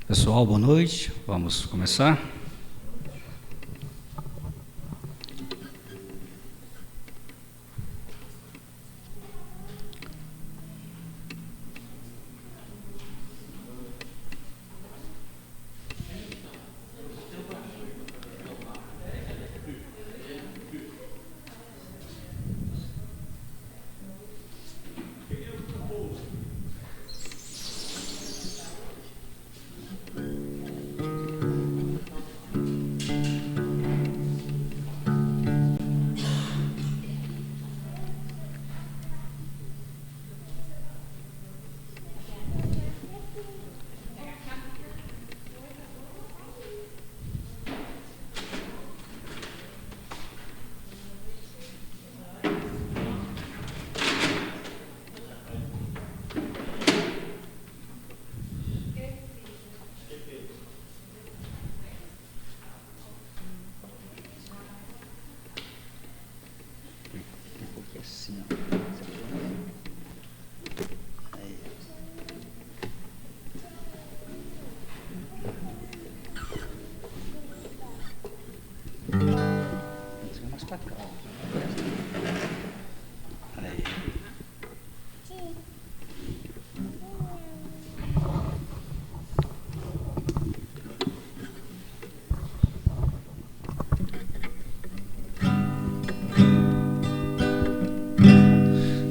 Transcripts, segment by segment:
Pessoal, boa noite. Vamos começar.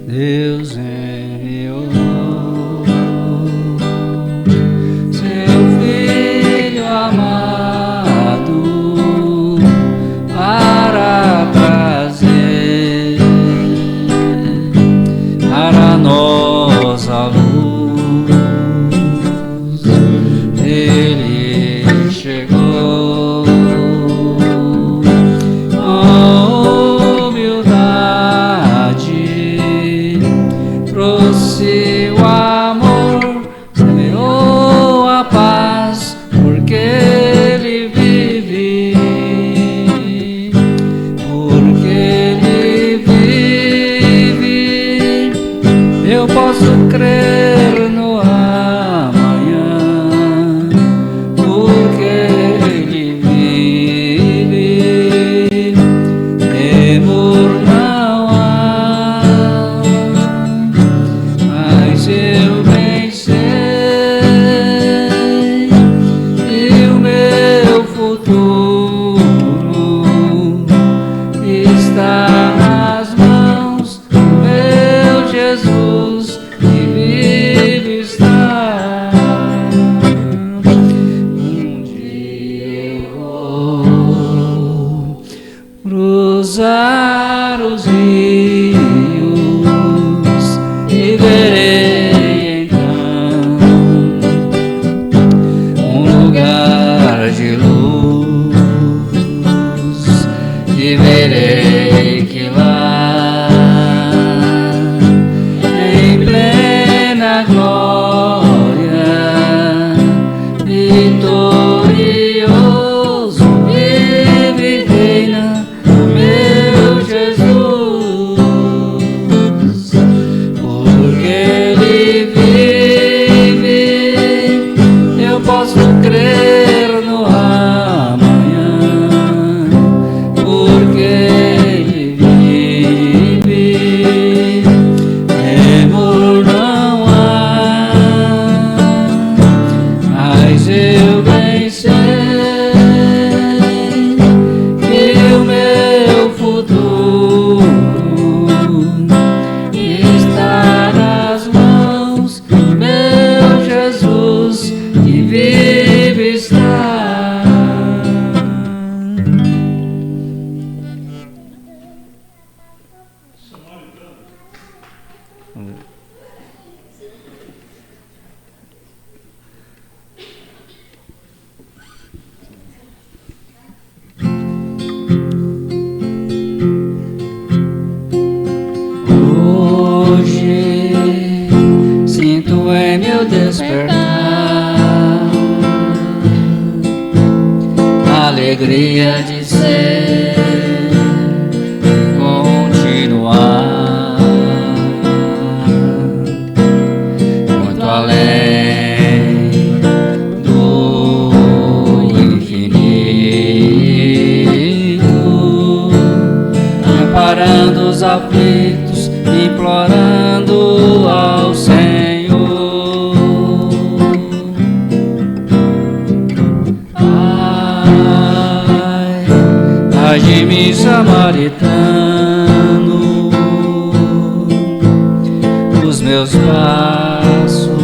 Deus enviou seu Filho amado para trazer para nós a luz. Ele chegou com humildade, trouxe o amor, semeou a paz, porque Ele vive, porque Ele vive. Eu posso crer no amanhã, porque Ele vive. Temor não há, mas eu bem sei, e o meu futuro está nas mãos do meu Jesus, que vive está. Um dia eu vou cruzar os rios e verei então um lugar de luz, e verei que lá, em plena glória, vitorioso vive e reina o meu Jesus, porque Ele vive. Eu posso crer no amanhã, porque Ele vive. Temor não há, mas eu bem sei que o meu futuro está nas mãos do meu Jesus, que vive está. Hoje sinto em meu despertar a alegria de ser, continuar muito além do consolando os aflitos, implorando ao Senhor. Ai de mim, samaritano, os meus passos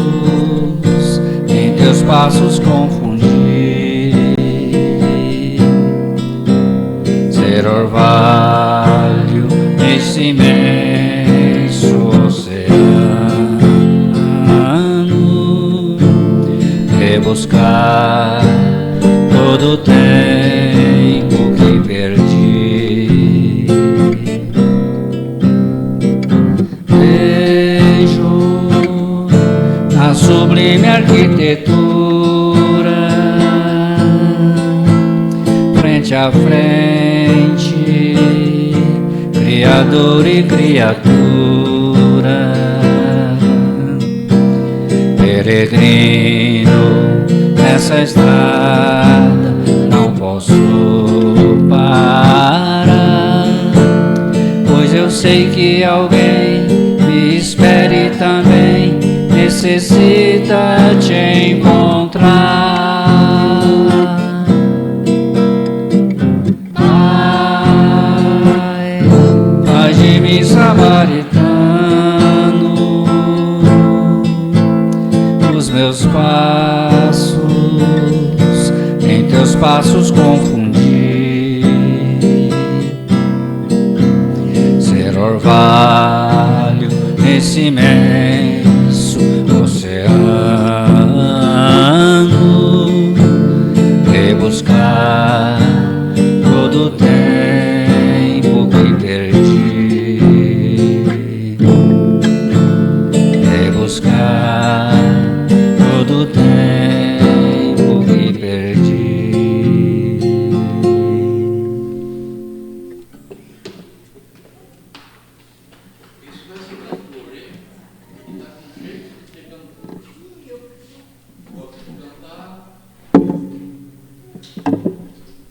em teus passos confundi, ser orvalho nesse imenso oceano, rebuscar todo o tempo que perdi. Vejo na sublime arquitetura, frente a frente, Criador e criatura, peregrino nessa estrada, não posso parar, pois eu sei que alguém me espere também, necessita te encontrar. Ai de mim, samaritano, os meus passos em teus passos confundi, ser orvalho nesse imenso oceano, rebuscar todo o tempo que perdi, rebuscar todo o tempo que perdi.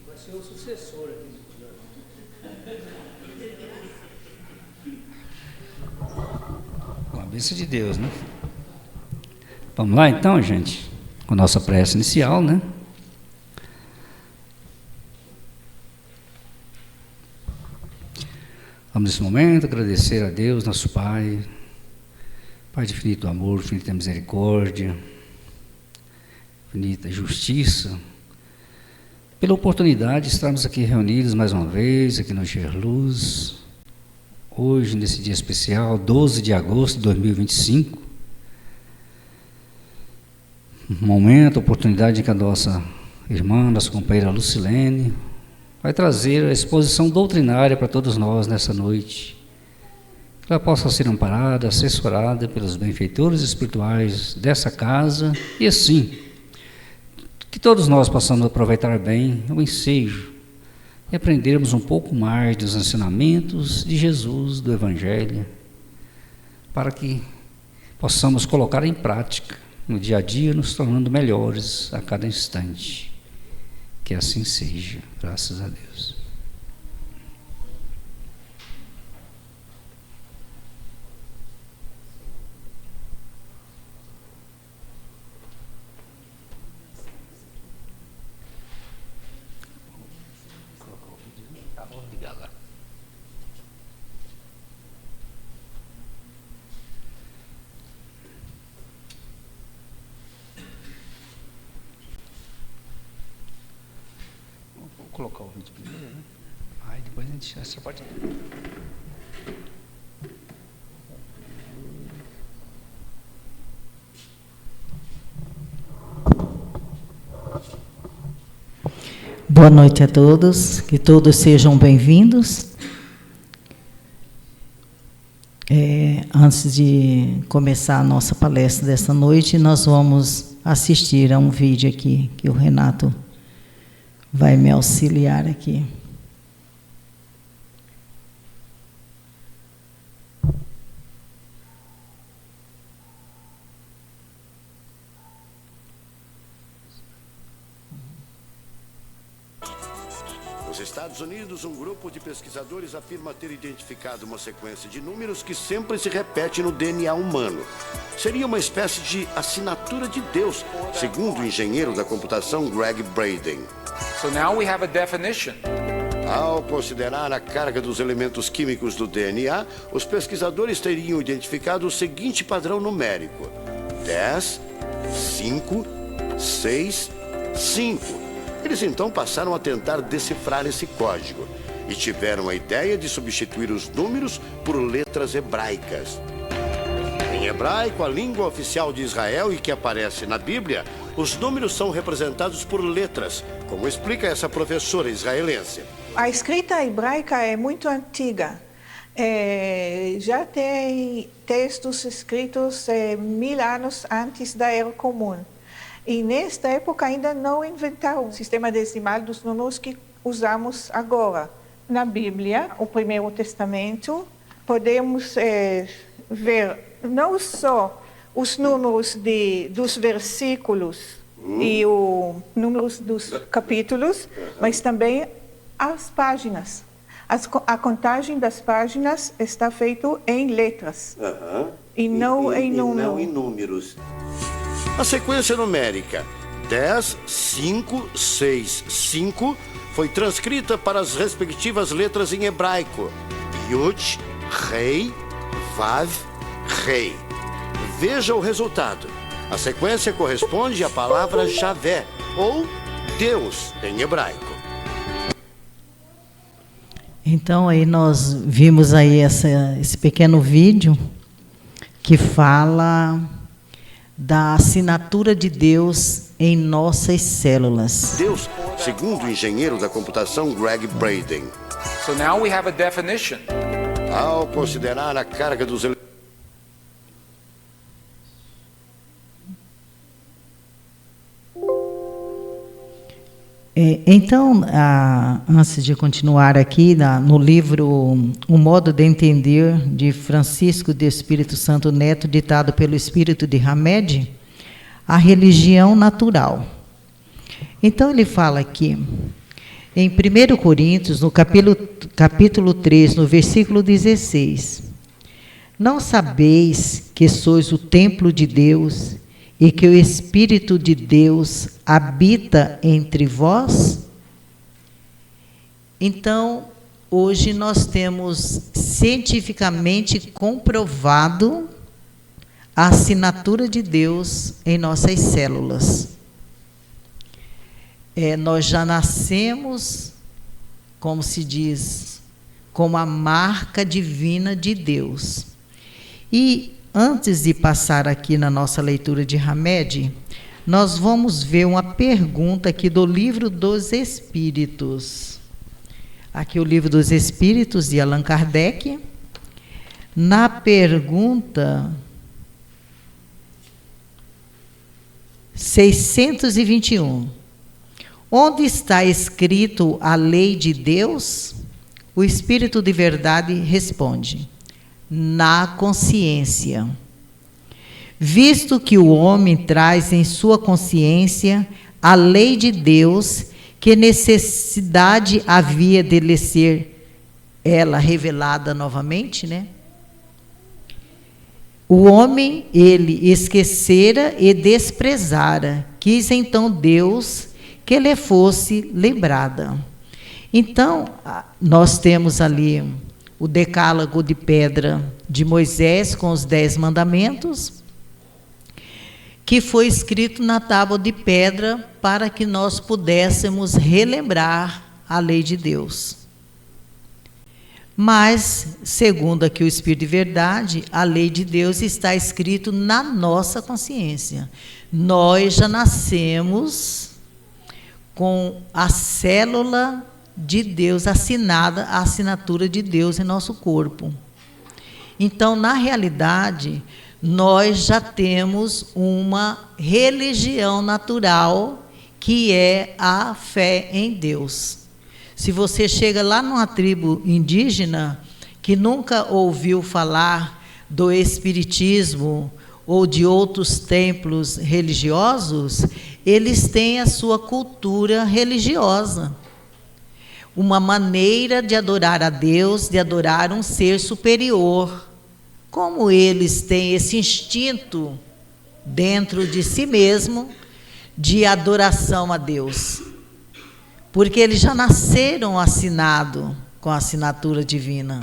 Vai ser o sucessor aqui. Com a bênção de Deus, né? Vamos lá então, gente, com a nossa prece inicial, né? Vamos nesse momento agradecer a Deus, nosso Pai, Pai de infinito amor, infinita misericórdia, infinita justiça, pela oportunidade de estarmos aqui reunidos mais uma vez, aqui no Ger Luz, hoje, nesse dia especial, 12 de agosto de 2025, um momento, oportunidade em que a nossa irmã, nossa companheira Lucilene, vai trazer a exposição doutrinária para todos nós nessa noite, que ela possa ser amparada, assessorada pelos benfeitores espirituais dessa casa, e assim, que todos nós possamos aproveitar bem o ensejo e aprendermos um pouco mais dos ensinamentos de Jesus, do Evangelho, para que possamos colocar em prática no dia a dia, nos tornando melhores a cada instante. Que assim seja, graças a Deus. Vou colocar o vídeo primeiro, né? Aí depois a gente essa parte aqui. Boa noite a todos, que todos sejam bem-vindos. Antes de começar a nossa palestra desta noite, nós vamos assistir a um vídeo aqui, que o Renato vai me auxiliar aqui. Nos Estados Unidos, um grupo de pesquisadores afirma ter identificado uma sequência de números que sempre se repete no DNA humano. Seria uma espécie de assinatura de Deus, segundo o engenheiro da computação Greg Braden. So now we have a definition. Ao considerar a carga dos elementos químicos do DNA, os pesquisadores teriam identificado o seguinte padrão numérico: 10, 5, 6, 5. Eles então passaram a tentar decifrar esse código e tiveram a ideia de substituir os números por letras hebraicas. Em hebraico, a língua oficial de Israel e que aparece na Bíblia, os números são representados por letras, como explica essa professora israelense. A escrita hebraica é muito antiga. Já tem textos escritos 1000 anos antes da Era Comum. E nesta época ainda não inventaram o sistema decimal dos números que usamos agora. Na Bíblia, o Primeiro Testamento, podemos ver não só os números dos versículos e os números dos capítulos, mas também as páginas. A contagem das páginas está feita em letras e não em números. A sequência numérica 10, 5, 6, 5 foi transcrita para as respectivas letras em hebraico: Yud, Rei, Vav, Rei. Veja o resultado. A sequência corresponde à palavra Javé, ou Deus, em hebraico. Então, aí nós vimos aí esse pequeno vídeo que fala da assinatura de Deus em nossas células. Deus, segundo o engenheiro da computação Greg Braden. So now we have a definition. Ao considerar a carga dos elementos. Então, antes de continuar aqui, no livro O Modo de Entender, de Francisco de Espírito Santo Neto, ditado pelo Espírito de Hamed, a religião natural. Então, ele fala aqui, em 1 Coríntios, no capítulo 3, no versículo 16, não sabeis que sois o templo de Deus e que o Espírito de Deus habita entre vós? Então, hoje nós temos cientificamente comprovado a assinatura de Deus em nossas células. Nós já nascemos, como se diz, com a marca divina de Deus. E antes de passar aqui na nossa leitura de Hamed, nós vamos ver uma pergunta aqui do Livro dos Espíritos. Aqui o Livro dos Espíritos, de Allan Kardec. Na pergunta 621, onde está escrito a lei de Deus? O Espírito de Verdade responde: na consciência. Visto que o homem traz em sua consciência a lei de Deus, que necessidade havia de lhe ser ela revelada novamente, né? O homem, ele esquecera e desprezara, quis então Deus que lhe fosse lembrada. Então, nós temos ali o decálogo de pedra de Moisés com os 10 mandamentos, que foi escrito na tábua de pedra para que nós pudéssemos relembrar a lei de Deus. Mas, segundo aqui o Espírito de Verdade, a lei de Deus está escrito na nossa consciência. Nós já nascemos com a célula de Deus assinada, a assinatura de Deus em nosso corpo. Então, na realidade, nós já temos uma religião natural, que é a fé em Deus. Se você chega lá numa tribo indígena que nunca ouviu falar do espiritismo ou de outros templos religiosos, eles têm a sua cultura religiosa. uma maneira de adorar a Deus, de adorar um ser superior. Como eles têm esse instinto dentro de si mesmo de adoração a Deus. Porque eles já nasceram assinados com a assinatura divina.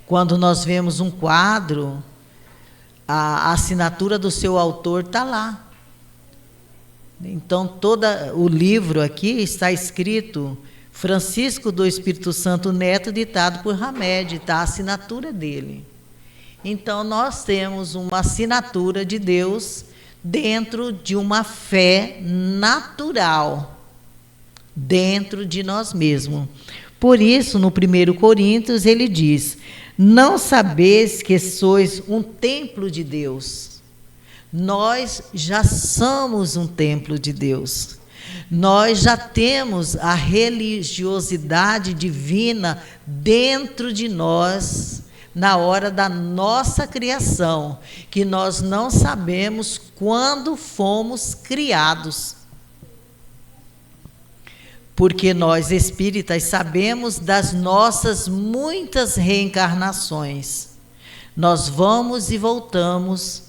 Quando nós vemos um quadro, a assinatura do seu autor está lá. Então, todo o livro aqui está escrito Francisco do Espírito Santo Neto, ditado por Hamed, está a assinatura dele. Então, nós temos uma assinatura de Deus dentro de uma fé natural, dentro de nós mesmos. Por isso, no 1 Coríntios, ele diz: não sabeis que sois um templo de Deus. Nós já somos um templo de Deus. Nós já temos a religiosidade divina dentro de nós, na hora da nossa criação, que nós não sabemos quando fomos criados. Porque nós espíritas sabemos das nossas muitas reencarnações. Nós vamos e voltamos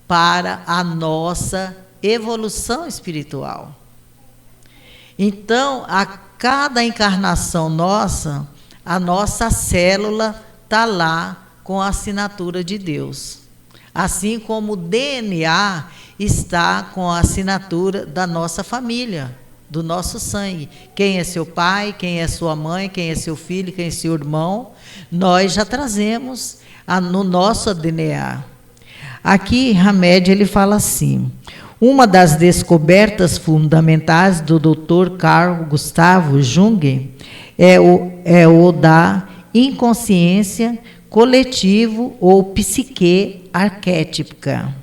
para a nossa evolução espiritual. Então, a cada encarnação nossa, a nossa célula está lá com a assinatura de Deus. Assim como o DNA está com a assinatura da nossa família, do nosso sangue. Quem é seu pai, quem é sua mãe, quem é seu filho, quem é seu irmão, nós já trazemos no nosso DNA. Aqui, Hamed, ele fala assim: uma das descobertas fundamentais do Dr. Carl Gustav Jung é o da inconsciência coletivo ou psique arquétipica.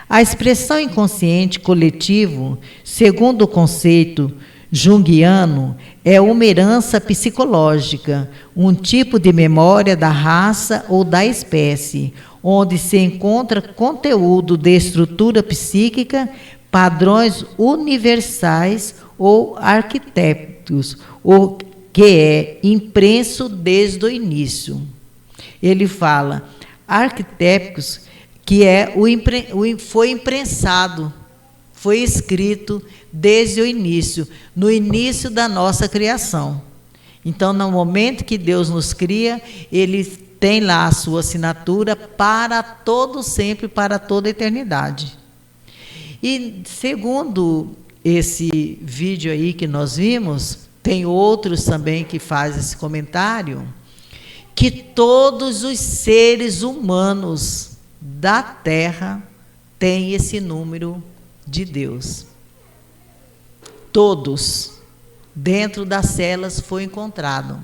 A expressão inconsciente coletivo, segundo o conceito junguiano, é uma herança psicológica, um tipo de memória da raça ou da espécie, onde se encontra conteúdo de estrutura psíquica, padrões universais ou arquétipos, o que é impresso desde o início. Ele fala arquétipos, que foi imprensado, foi escrito desde o início, no início da nossa criação. Então, no momento que Deus nos cria, Ele tem lá a sua assinatura para todo sempre, para toda a eternidade. E segundo esse vídeo aí que nós vimos, tem outros também que fazem esse comentário, que todos os seres humanos da Terra têm esse número de Deus. Todos, dentro das células, foi encontrado.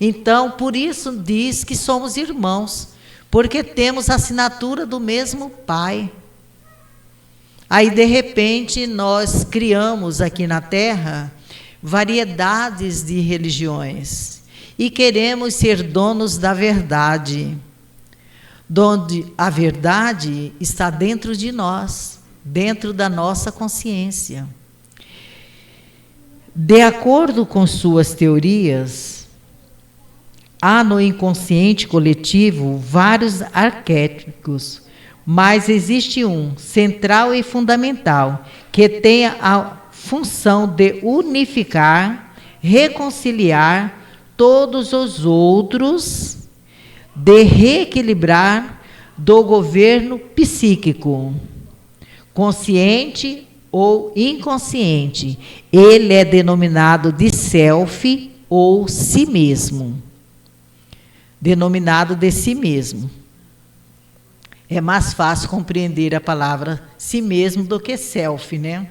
Então, por isso diz que somos irmãos, porque temos a assinatura do mesmo Pai. Aí, de repente, nós criamos aqui na Terra variedades de religiões e queremos ser donos da verdade, onde a verdade está dentro de nós, dentro da nossa consciência. De acordo com suas teorias, há no inconsciente coletivo vários arquétipos, mas existe um central e fundamental, que tem a função de unificar, reconciliar todos os outros, de reequilibrar do governo psíquico, consciente ou inconsciente. Ele é denominado de self ou si mesmo. Denominado de si mesmo. É mais fácil compreender a palavra si mesmo do que self, né?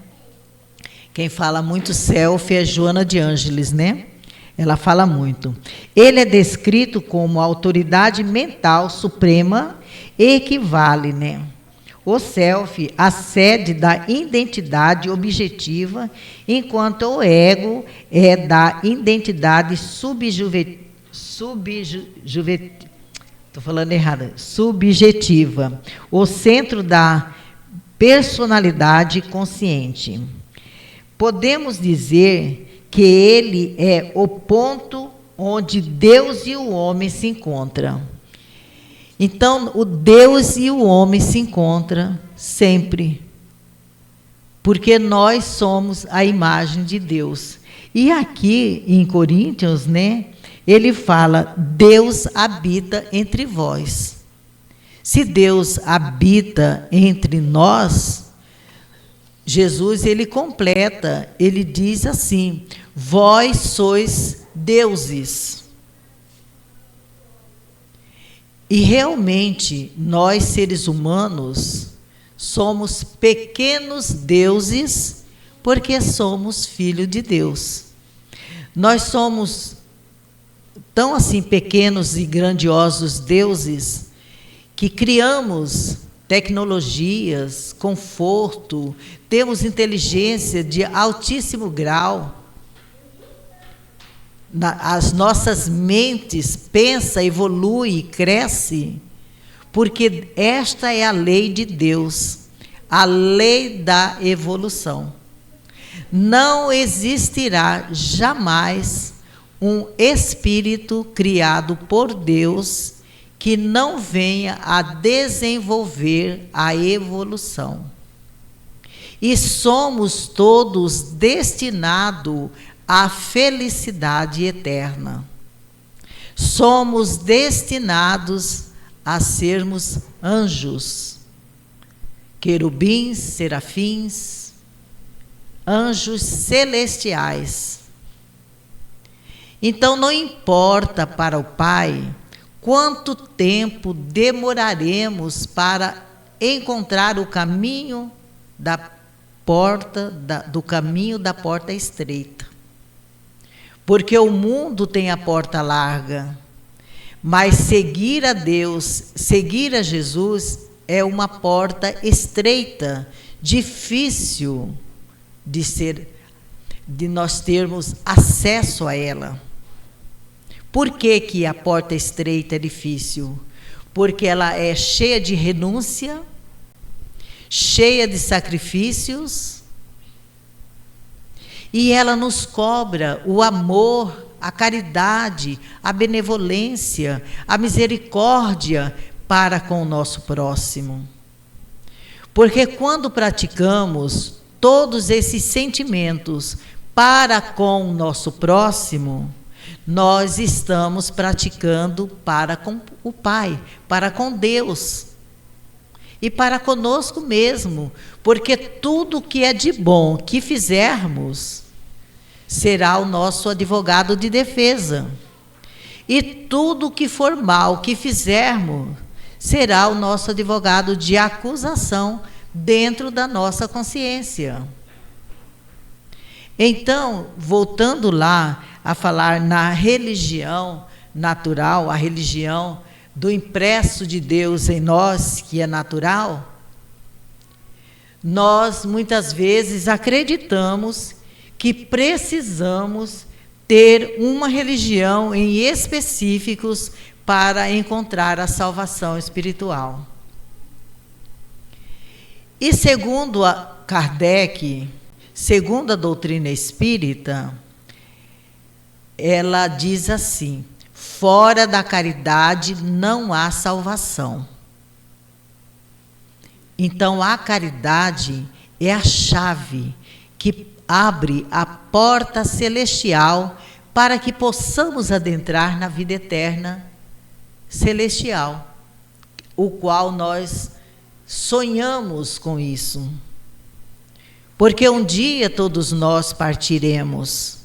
Quem fala muito self é Joana de Ângeles, né? Ela fala muito. Ele é descrito como a autoridade mental suprema e equivale, né? O self, a sede da identidade objetiva, enquanto o ego é da identidade subjetiva, o centro da personalidade consciente. Podemos dizer que ele é o ponto onde Deus e o homem se encontram. Então, o Deus e o homem se encontram sempre, porque nós somos a imagem de Deus. E aqui em Coríntios, né, ele fala: Deus habita entre vós. Se Deus habita entre nós, Jesus, ele completa, ele diz assim: vós sois deuses. E realmente, nós seres humanos somos pequenos deuses, porque somos filhos de Deus. Nós somos tão assim pequenos e grandiosos deuses que criamos tecnologias, conforto, temos inteligência de altíssimo grau. As nossas mentes pensam, evoluem, crescem, porque esta é a lei de Deus, a lei da evolução. Não existirá jamais um espírito criado por Deus que não venha a desenvolver a evolução. E somos todos destinados à felicidade eterna. Somos destinados a sermos anjos, querubins, serafins, anjos celestiais. Então, não importa para o Pai quanto tempo demoraremos para encontrar o caminho do caminho da porta estreita. Porque o mundo tem a porta larga, mas seguir a Deus, seguir a Jesus, é uma porta estreita, difícil de nós termos acesso a ela. Por que a porta estreita é difícil? Porque ela é cheia de renúncia, cheia de sacrifícios, e ela nos cobra o amor, a caridade, a benevolência, a misericórdia para com o nosso próximo. Porque quando praticamos todos esses sentimentos para com o nosso próximo, nós estamos praticando para com o Pai, para com Deus e para conosco mesmo, porque tudo que é de bom que fizermos será o nosso advogado de defesa, e tudo que for mal que fizermos será o nosso advogado de acusação dentro da nossa consciência. Então, voltando lá a falar na religião natural, a religião do impresso de Deus em nós, que é natural, nós muitas vezes acreditamos que precisamos ter uma religião em específicos para encontrar a salvação espiritual. E segundo Kardec, segundo a doutrina espírita, ela diz assim: fora da caridade não há salvação. Então, a caridade é a chave que abre a porta celestial para que possamos adentrar na vida eterna celestial, o qual nós sonhamos com isso. Porque um dia todos nós partiremos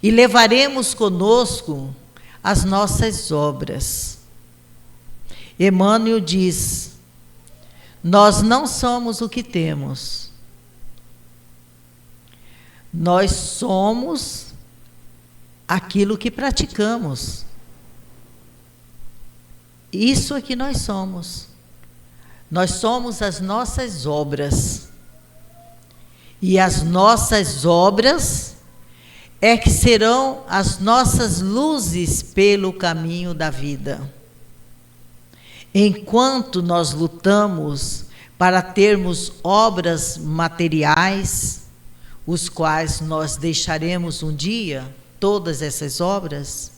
e levaremos conosco as nossas obras. Emmanuel diz: nós não somos o que temos, nós somos aquilo que praticamos. Isso é que nós somos. Nós somos as nossas obras. E as nossas obras é que serão as nossas luzes pelo caminho da vida. Enquanto nós lutamos para termos obras materiais, os quais nós deixaremos um dia, todas essas obras,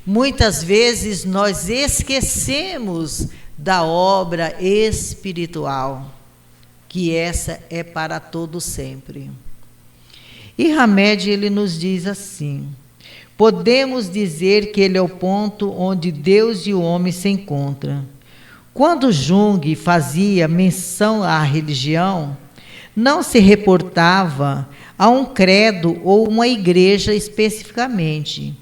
muitas vezes nós esquecemos da obra espiritual, que essa é para todo sempre. E Hamed, ele nos diz assim: podemos dizer que ele é o ponto onde Deus e o homem se encontram. Quando Jung fazia menção à religião, não se reportava a um credo ou uma igreja especificamente.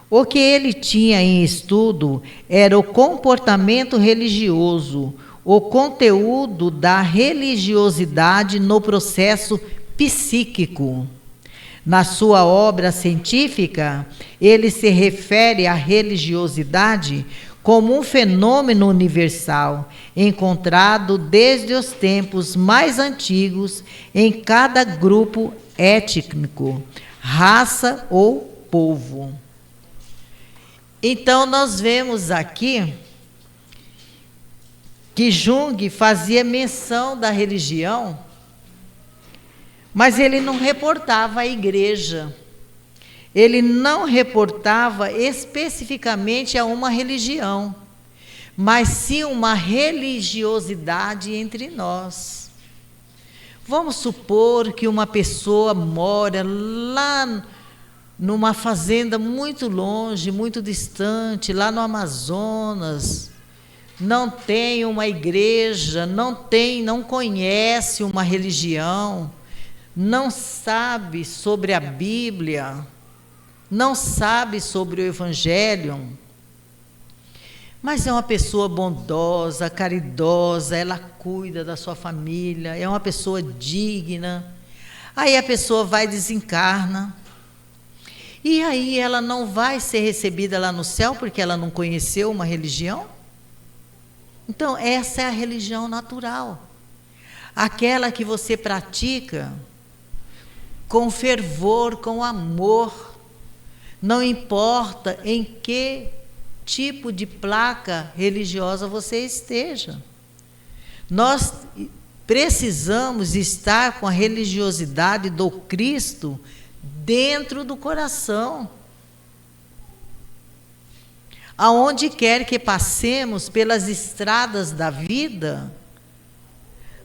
O que ele tinha em estudo era o comportamento religioso, o conteúdo da religiosidade no processo psíquico. Na sua obra científica, ele se refere à religiosidade como um fenômeno universal, encontrado desde os tempos mais antigos em cada grupo étnico, raça ou povo. Então, nós vemos aqui que Jung fazia menção da religião, mas ele não reportava a igreja. Ele não reportava especificamente a uma religião, mas sim uma religiosidade entre nós. Vamos supor que uma pessoa mora lá numa fazenda muito longe, muito distante, lá no Amazonas, não tem uma igreja, não conhece uma religião, não sabe sobre a Bíblia, não sabe sobre o Evangelho, mas é uma pessoa bondosa, caridosa, ela cuida da sua família, é uma pessoa digna. Aí a pessoa vai e desencarna. E aí ela não vai ser recebida lá no céu porque ela não conheceu uma religião? Então, essa é a religião natural. Aquela que você pratica com fervor, com amor. Não importa em que tipo de placa religiosa você esteja. Nós precisamos estar com a religiosidade do Cristo dentro do coração. Aonde quer que passemos pelas estradas da vida,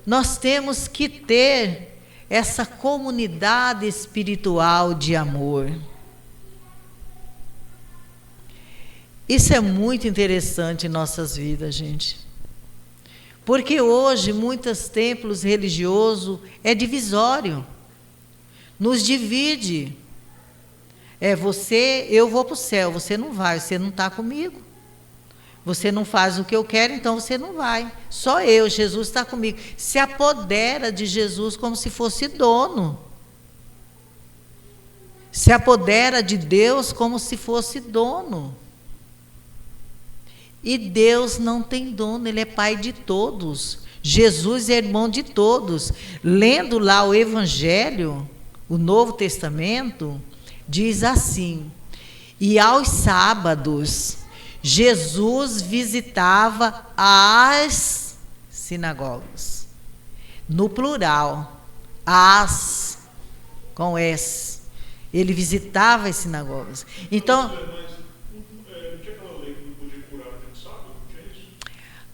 nós temos que ter essa comunidade espiritual de amor. Isso é muito interessante em nossas vidas, gente. Porque hoje, muitos templos religiosos é divisório. Nos divide. Eu vou para o céu, você não vai, você não está comigo. Você não faz o que eu quero, então você não vai. Só eu, Jesus está comigo. Se apodera de Jesus como se fosse dono. Se apodera de Deus como se fosse dono. E Deus não tem dono, Ele é Pai de todos. Jesus é irmão de todos. Lendo lá o Evangelho, o Novo Testamento, diz assim: e aos sábados, Jesus visitava as sinagogas. No plural, as, com S. Ele visitava as sinagogas. Então...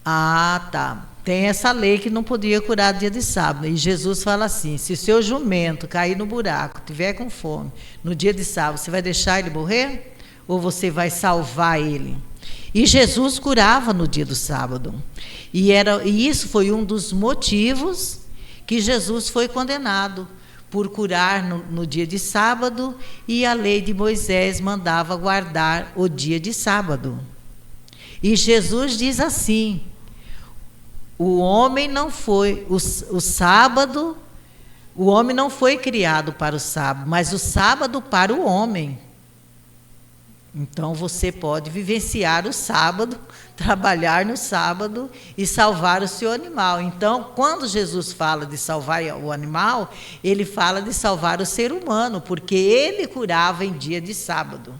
Ah, tá. Tem essa lei que não podia curar dia de sábado. E Jesus fala assim: se o seu jumento cair no buraco, tiver com fome, no dia de sábado, você vai deixar ele morrer? Ou você vai salvar ele? E Jesus curava no dia do sábado. E isso foi um dos motivos que Jesus foi condenado, por curar no dia de sábado, e a lei de Moisés mandava guardar o dia de sábado. E Jesus diz assim: o homem não foi, o sábado, o homem não foi criado para o sábado, mas o sábado para o homem. Então você pode vivenciar o sábado, trabalhar no sábado e salvar o seu animal. Então, quando Jesus fala de salvar o animal, ele fala de salvar o ser humano, porque ele curava em dia de sábado.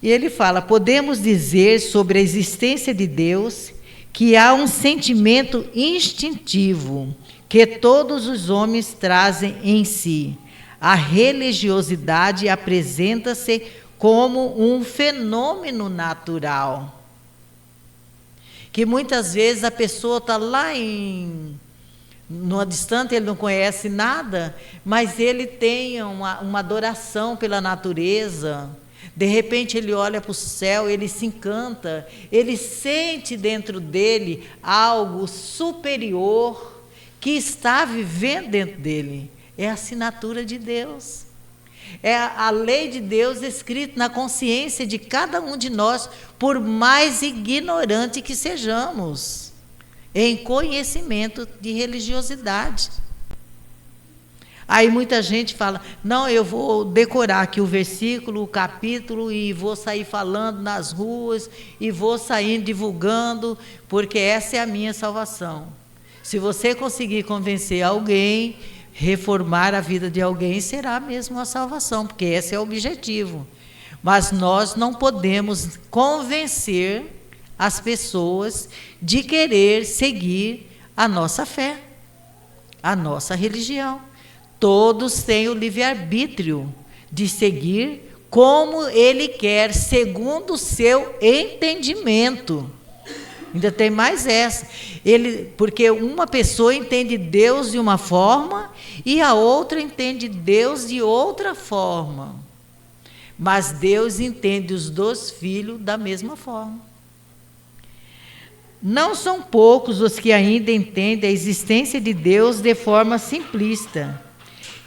E ele fala: podemos dizer sobre a existência de Deus que há um sentimento instintivo que todos os homens trazem em si. A religiosidade apresenta-se como um fenômeno natural, que muitas vezes a pessoa está lá numa distância, ele não conhece nada, mas ele tem uma adoração pela natureza. De repente ele olha para o céu, ele se encanta, ele sente dentro dele algo superior que está vivendo dentro dele. É a assinatura de Deus. É a lei de Deus escrita na consciência de cada um de nós, por mais ignorante que sejamos, em conhecimento de religiosidade. Aí muita gente fala, não, eu vou decorar aqui o versículo, o capítulo, e vou sair falando nas ruas, e vou sair divulgando, porque essa é a minha salvação. Se você conseguir convencer alguém, reformar a vida de alguém, será mesmo a salvação, porque esse é o objetivo. Mas nós não podemos convencer as pessoas de querer seguir a nossa fé, a nossa religião. Todos têm o livre-arbítrio de seguir como ele quer, segundo o seu entendimento. Ainda tem mais essa. Porque uma pessoa entende Deus de uma forma e a outra entende Deus de outra forma. Mas Deus entende os dois filhos da mesma forma. Não são poucos os que ainda entendem a existência de Deus de forma simplista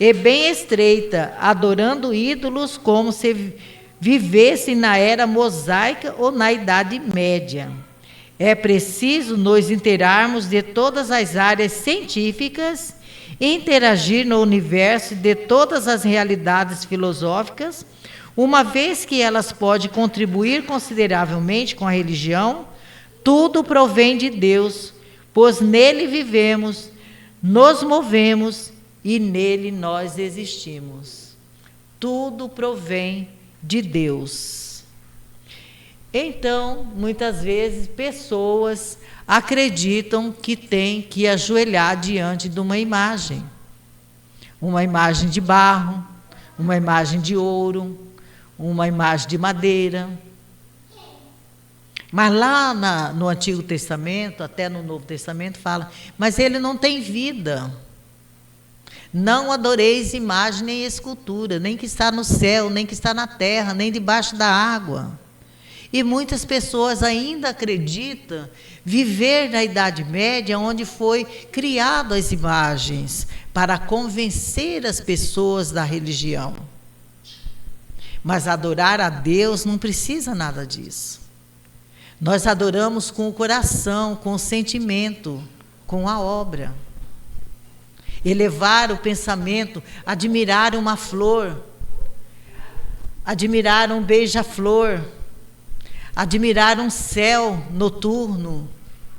e bem estreita, adorando ídolos como se vivessem na era mosaica ou na Idade Média. É preciso nos inteirarmos de todas as áreas científicas, interagir no universo de todas as realidades filosóficas, uma vez que elas podem contribuir consideravelmente com a religião. Tudo provém de Deus, pois nele vivemos, nos movemos e nele nós existimos. Tudo provém de Deus. Então, muitas vezes, pessoas acreditam que tem que ajoelhar diante de uma imagem de barro, uma imagem de ouro, uma imagem de madeira. Mas lá no Antigo Testamento, até no Novo Testamento, fala, mas ele não tem vida. Não adoreis imagem nem escultura, nem que está no céu, nem que está na terra, nem debaixo da água. E muitas pessoas ainda acreditam viver na Idade Média, onde foi criado as imagens para convencer as pessoas da religião. Mas adorar a Deus não precisa nada disso. Nós adoramos com o coração, com o sentimento, com a obra. Elevar o pensamento, admirar uma flor, admirar um beija-flor, admirar um céu noturno,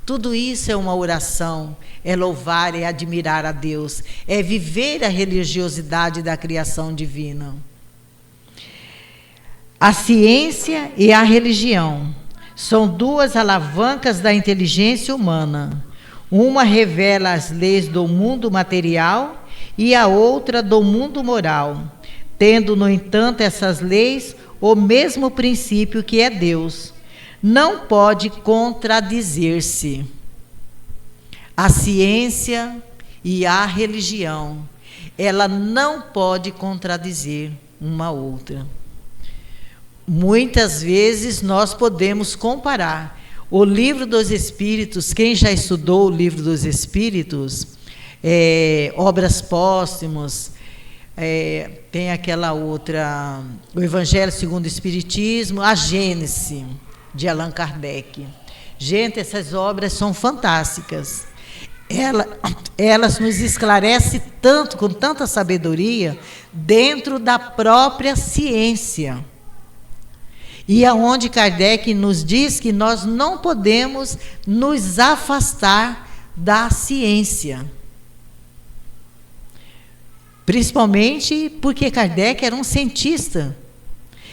tudo isso é uma oração, é louvar, é admirar a Deus, é viver a religiosidade da criação divina. A ciência e a religião são duas alavancas da inteligência humana. Uma revela as leis do mundo material e a outra do mundo moral, tendo, no entanto, essas leis o mesmo princípio que é Deus. Não pode contradizer-se. A ciência e a religião, ela não pode contradizer uma outra. Muitas vezes nós podemos comparar o Livro dos Espíritos. Quem já estudou o Livro dos Espíritos, Obras Póstumas, tem aquela outra, o Evangelho segundo o Espiritismo, a Gênese, de Allan Kardec. Gente, essas obras são fantásticas. Elas nos esclarecem tanto, com tanta sabedoria, dentro da própria ciência. E aonde Kardec nos diz que nós não podemos nos afastar da ciência. Principalmente porque Kardec era um cientista.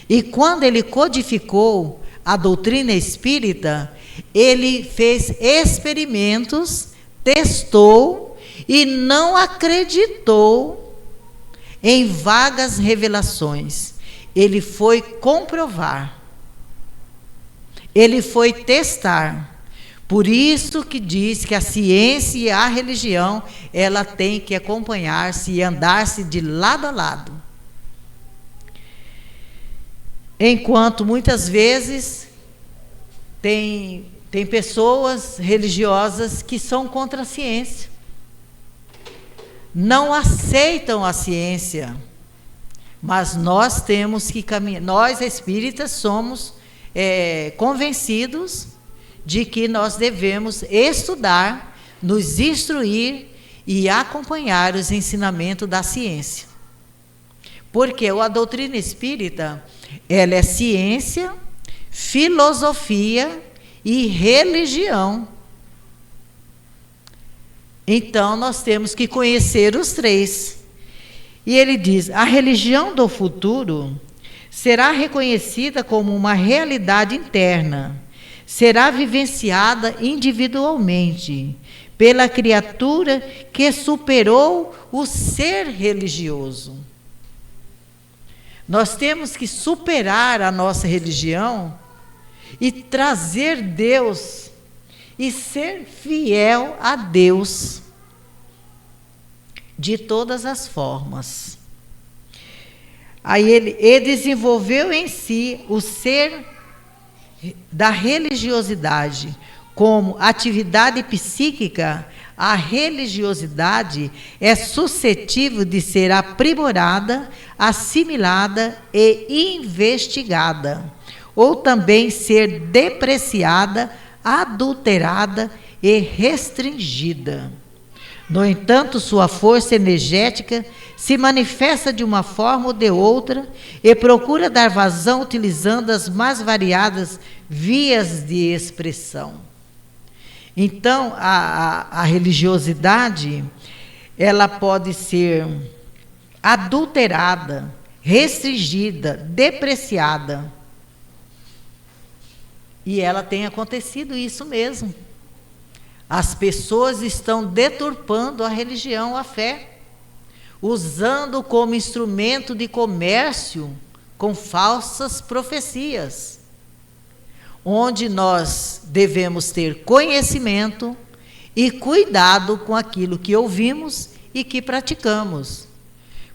E quando ele codificou a doutrina espírita, ele fez experimentos, testou e não acreditou em vagas revelações. Ele foi comprovar. Ele foi testar. Por isso que diz que a ciência e a religião, ela tem que acompanhar-se e andar-se de lado a lado. Enquanto muitas vezes tem pessoas religiosas que são contra a ciência. Não aceitam a ciência. Mas nós temos que caminhar. Nós espíritas somos convencidos de que nós devemos estudar, nos instruir e acompanhar os ensinamentos da ciência. Porque a doutrina espírita, ela é ciência, filosofia e religião. Então, nós temos que conhecer os três. E ele diz: a religião do futuro será reconhecida como uma realidade interna, será vivenciada individualmente pela criatura que superou o ser religioso. Nós temos que superar a nossa religião e trazer Deus e ser fiel a Deus de todas as formas. Aí ele desenvolveu em si o ser da religiosidade como atividade psíquica. A religiosidade é suscetível de ser aprimorada, assimilada e investigada, ou também ser depreciada, adulterada e restringida. No entanto, sua força energética se manifesta de uma forma ou de outra e procura dar vazão utilizando as mais variadas vias de expressão. Então, a religiosidade, ela pode ser adulterada, restringida, depreciada. E ela tem acontecido isso mesmo. As pessoas estão deturpando a religião, a fé, usando como instrumento de comércio com falsas profecias, onde nós devemos ter conhecimento e cuidado com aquilo que ouvimos e que praticamos.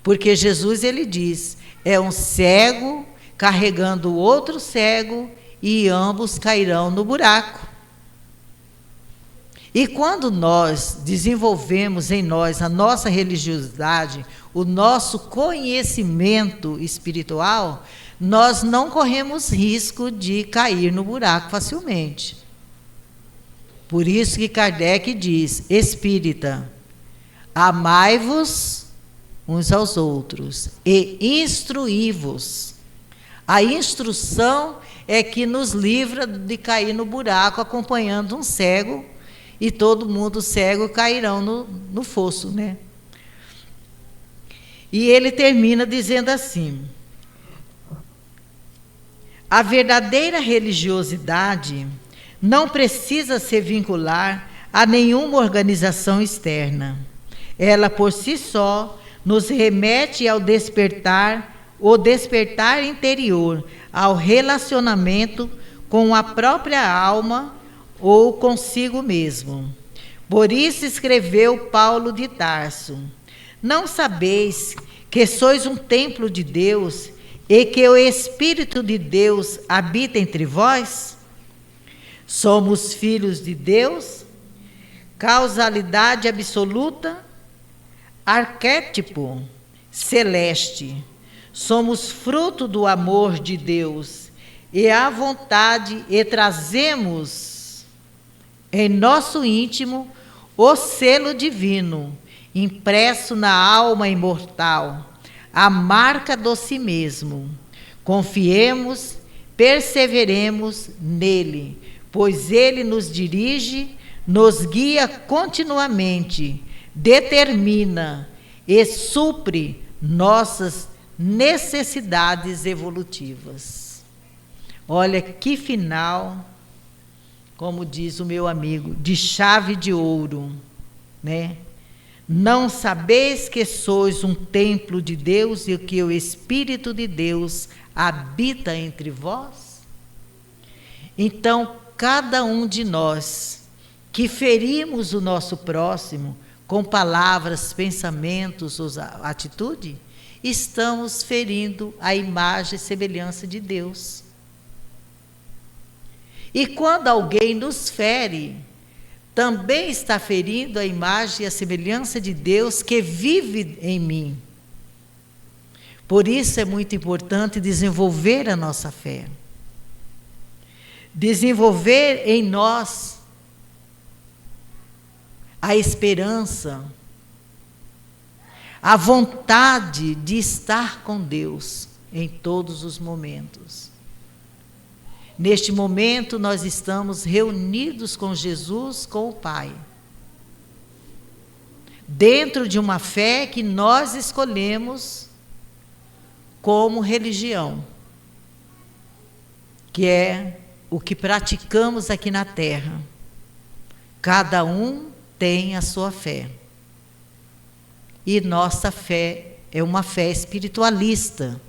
Porque Jesus, ele diz, é um cego carregando outro cego e ambos cairão no buraco. E quando nós desenvolvemos em nós a nossa religiosidade, o nosso conhecimento espiritual, nós não corremos risco de cair no buraco facilmente. Por isso que Kardec diz: espírita, amai-vos uns aos outros e instruí-vos. A instrução é que nos livra de cair no buraco acompanhando um cego, e todo mundo cego cairão no fosso, né? E ele termina dizendo assim: a verdadeira religiosidade não precisa se vincular a nenhuma organização externa. Ela, por si só, nos remete ao despertar, o despertar interior, ao relacionamento com a própria alma ou consigo mesmo. Por isso escreveu Paulo de Tarso: não sabeis que sois um templo de Deus e que o Espírito de Deus habita entre vós? Somos filhos de Deus, causalidade absoluta, arquétipo celeste. Somos fruto do amor de Deus e à vontade, e trazemos em nosso íntimo o selo divino, impresso na alma imortal, a marca do si mesmo. Confiemos, perseveremos nele, pois ele nos dirige, nos guia continuamente, determina e supre nossas necessidades evolutivas. Olha que final, como diz o meu amigo, de chave de ouro, né? Não sabeis que sois um templo de Deus e que o Espírito de Deus habita entre vós? Então, cada um de nós que ferimos o nosso próximo com palavras, pensamentos ou atitude, estamos ferindo a imagem e semelhança de Deus. E quando alguém nos fere, também está ferindo a imagem e a semelhança de Deus que vive em mim. Por isso é muito importante desenvolver a nossa fé. Desenvolver em nós a esperança, a vontade de estar com Deus em todos os momentos. Neste momento, nós estamos reunidos com Jesus, com o Pai, dentro de uma fé que nós escolhemos como religião, que é o que praticamos aqui na Terra. Cada um tem a sua fé. E nossa fé é uma fé espiritualista.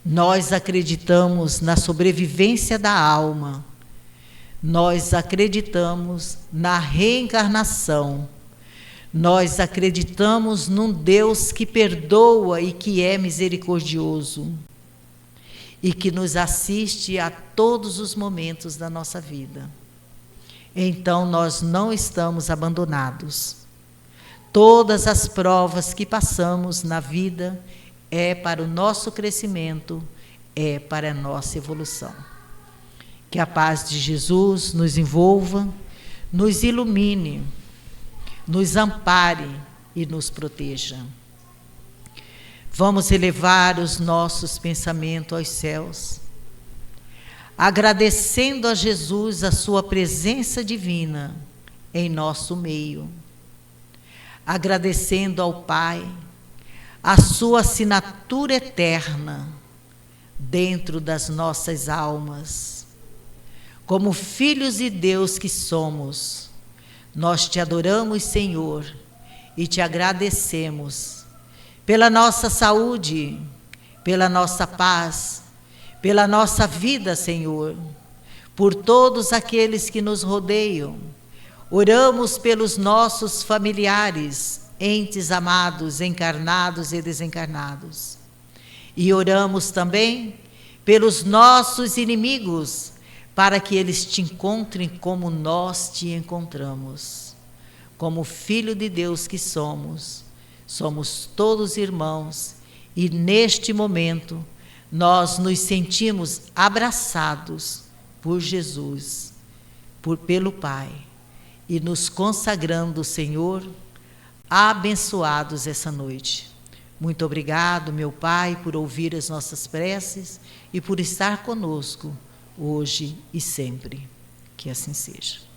Nós acreditamos na sobrevivência da alma. Nós acreditamos na reencarnação. Nós acreditamos num Deus que perdoa e que é misericordioso e que nos assiste a todos os momentos da nossa vida. Então nós não estamos abandonados. Todas as provas que passamos na vida é para o nosso crescimento, é para a nossa evolução. Que a paz de Jesus nos envolva, nos ilumine, nos ampare e nos proteja. Vamos elevar os nossos pensamentos aos céus, agradecendo a Jesus a sua presença divina em nosso meio, agradecendo ao Pai a sua assinatura eterna dentro das nossas almas. Como filhos de Deus que somos, nós te adoramos, Senhor, e te agradecemos pela nossa saúde, pela nossa paz, pela nossa vida, Senhor, por todos aqueles que nos rodeiam. Oramos pelos nossos familiares, entes amados, encarnados e desencarnados. E oramos também pelos nossos inimigos, para que eles te encontrem como nós te encontramos. Como filho de Deus que somos todos irmãos, e neste momento nós nos sentimos abraçados por Jesus, pelo Pai, e nos consagrando, Senhor, abençoados essa noite. Muito obrigado, meu Pai, por ouvir as nossas preces e por estar conosco hoje e sempre. Que assim seja.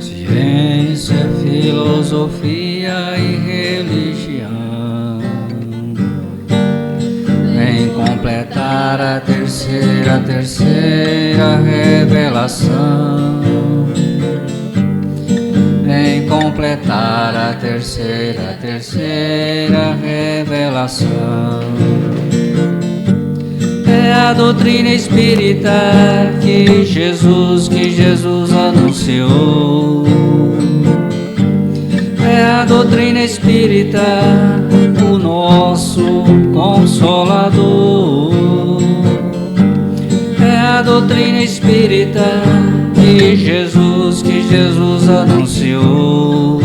Ciência, filosofia e religião vem completar a terceira revelação. Vem completar a terceira revelação. É a doutrina espírita que Jesus anunciou. É a doutrina espírita, o nosso Consolador. É a doutrina espírita que Jesus anunciou.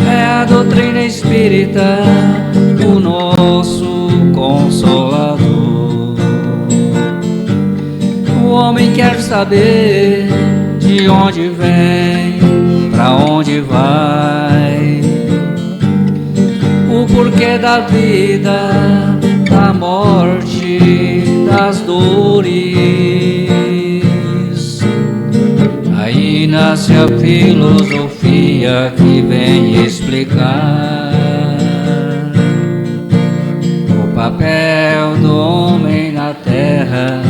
É a doutrina espírita, o nosso Consolador. O homem quer saber de onde vem, pra onde vai, o porquê da vida, da morte, das dores. Aí nasce a filosofia que vem explicar o papel do homem na terra,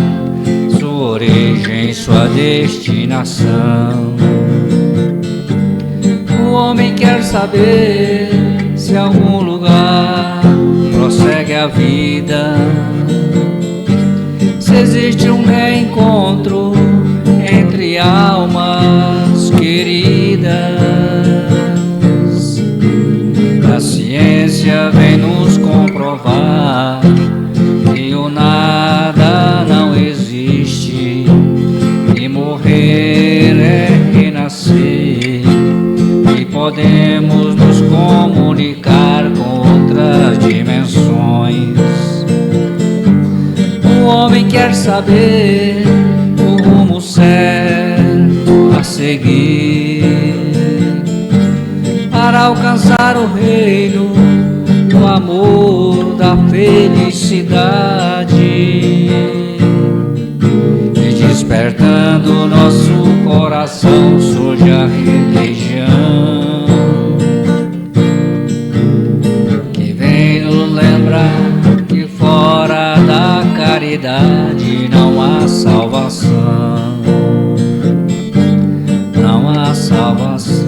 sua origem, sua destinação. O homem quer saber se em algum lugar prossegue a vida, se existe um reencontro entre almas queridas. A ciência vem nos comprovar que o nada não existe, e morrer é renascer, e podemos nos comunicar com outras dimensões. O homem quer saber o rumo certo a seguir para alcançar o reino do amor, da felicidade, e despertando nosso coração surge a religião, que vem nos lembrar que fora da caridade não há salvação, não há salvação.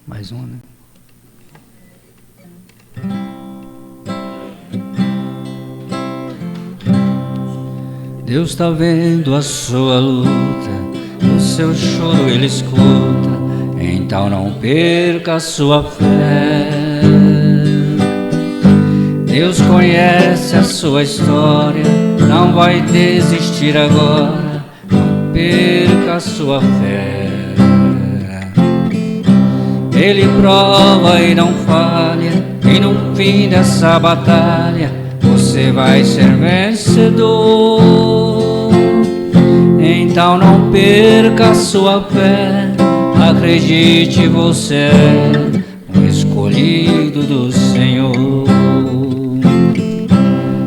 Mais uma, né? Deus está vendo a sua luta, o seu choro ele escuta, então não perca a sua fé. Deus conhece a sua história, não vai desistir agora, não perca a sua fé. Ele prova e não falha, e no fim dessa batalha você vai ser vencedor. Então não perca a sua fé, acredite, você é um escolhido do Senhor.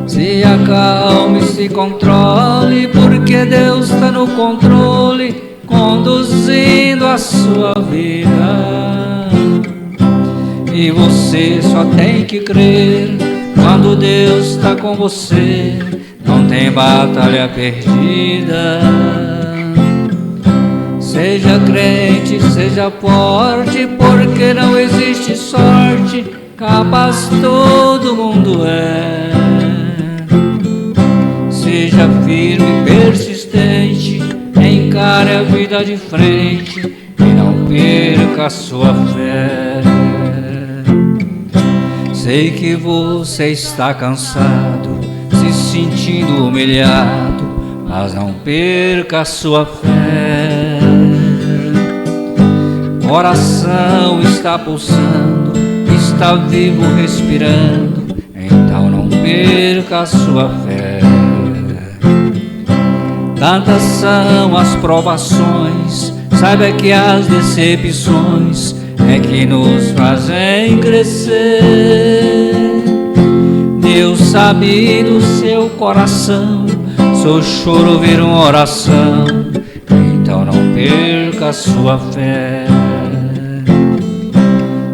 Se acalme, se controle, porque Deus está no controle, conduzindo a sua vida. E você só tem que crer, quando Deus está com você, não tem batalha perdida. Seja crente, seja forte, porque não existe sorte, capaz todo mundo é. Seja firme e persistente, encare a vida de frente e não perca a sua fé. Sei que você está cansado, se sentindo humilhado, mas não perca a sua fé. O coração está pulsando, está vivo respirando, então não perca a sua fé. Tantas são as provações, saiba que as decepções é que nos fazem crescer. Deus sabe do seu coração, seu choro vira uma oração, então não perca a sua fé.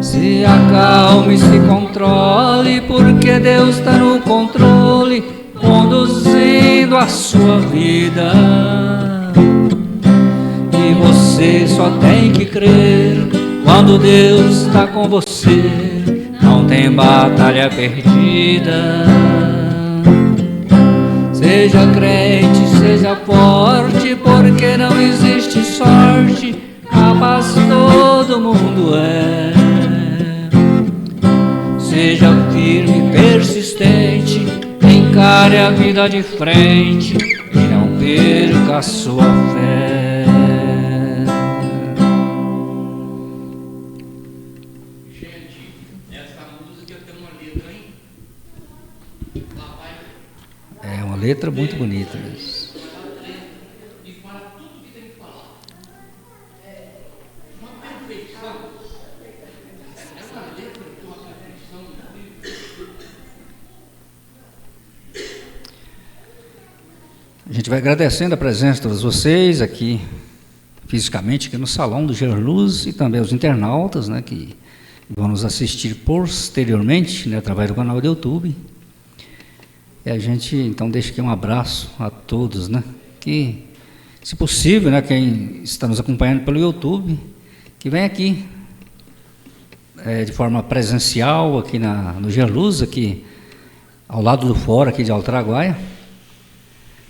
Se acalme, se controle, porque porque Deus está no controle, conduzindo a sua vida. E você só tem que crer, quando Deus está com você, não tem batalha perdida. Seja crente, seja forte, porque não existe sorte, capaz todo mundo é. Seja firme, persistente, encare a vida de frente e não perca a sua fé. Gente, essa música tem uma letra, hein? Lá vai. É uma letra muito bonita. E fala tudo que tem que falar. Uma perfeição. É uma letra de uma perfeição incrível. A gente vai agradecendo a presença de todos vocês aqui, fisicamente, aqui no salão do Gerluz, e também aos internautas, né, que vão nos assistir posteriormente, né, através do canal do YouTube. E a gente, então, deixa aqui um abraço a todos, né, que, se possível, né, quem está nos acompanhando pelo YouTube, que vem aqui, de forma presencial, aqui no Gerluz, aqui ao lado do fórum aqui de Alto Araguaia,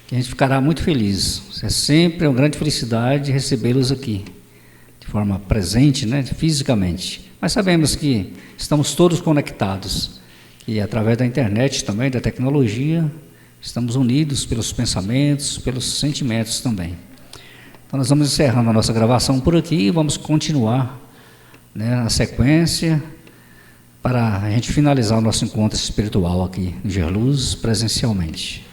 que a gente ficará muito feliz. É sempre uma grande felicidade recebê-los aqui, de forma presente, né, fisicamente. Mas sabemos que estamos todos conectados, e através da internet também, da tecnologia, estamos unidos pelos pensamentos, pelos sentimentos também. Então nós vamos encerrando a nossa gravação por aqui e vamos continuar, né, a sequência, para a gente finalizar o nosso encontro espiritual aqui no Gerluz, presencialmente.